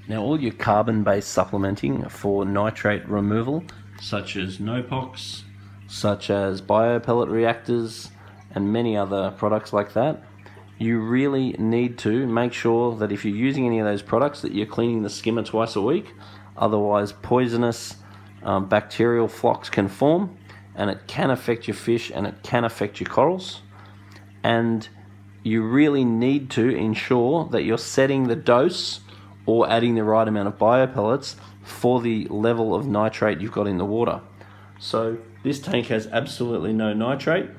Now all your carbon-based supplementing for nitrate removal, such as NOPOX, such as biopellet reactors, and many other products like that, you really need to make sure that if you're using any of those products that you're cleaning the skimmer twice a week. Otherwise poisonous bacterial flocks can form, and it can affect your fish and it can affect your corals. And you really need to ensure that you're setting the dose or adding the right amount of biopellets for the level of nitrate you've got in the water. So this tank has absolutely no nitrate,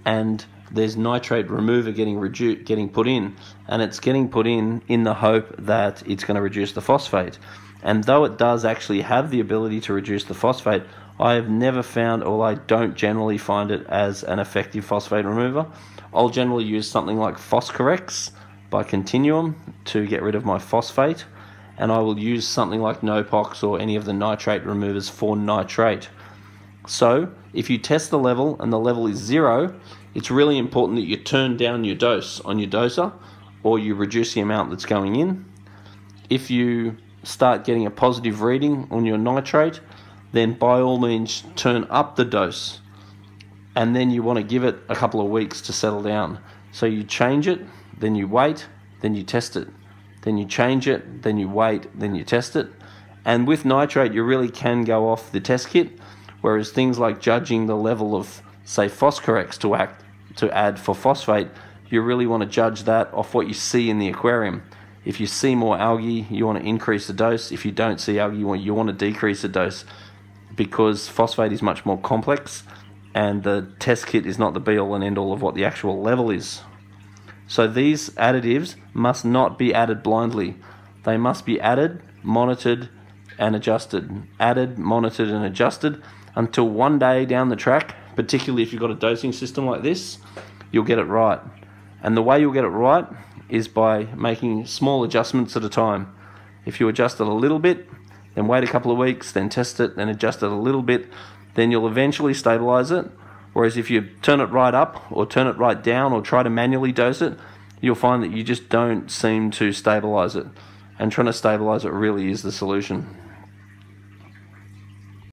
and there's nitrate remover getting put in, and it's getting put in the hope that it's going to reduce the phosphate. And though it does actually have the ability to reduce the phosphate, I have never found, or I don't generally find it as an effective phosphate remover. I'll generally use something like Phoscorex by Continuum to get rid of my phosphate, and I will use something like NOPOX or any of the nitrate removers for nitrate. So if you test the level and the level is 0, it's really important that you turn down your dose on your doser, or you reduce the amount that's going in. If you start getting a positive reading on your nitrate, then by all means turn up the dose, and then you want to give it a couple of weeks to settle down. So you change it, then you wait, then you test it, then you change it, then you wait, then you test it. And with nitrate you really can go off the test kit, whereas things like judging the level of, say, Phoscorex to add for phosphate, you really want to judge that off what you see in the aquarium. If you see more algae, you want to increase the dose. If you don't see algae, you want to decrease the dose, because phosphate is much more complex and the test kit is not the be all and end all of what the actual level is. So these additives must not be added blindly. They must be added, monitored and adjusted. Added, monitored and adjusted until one day down the track, particularly if you've got a dosing system like this, you'll get it right. And the way you'll get it right is by making small adjustments at a time. If you adjust it a little bit, then wait a couple of weeks, then test it, then adjust it a little bit, then you'll eventually stabilize it. Whereas if you turn it right up or turn it right down or try to manually dose it, you'll find that you just don't seem to stabilize it. And trying to stabilize it really is the solution.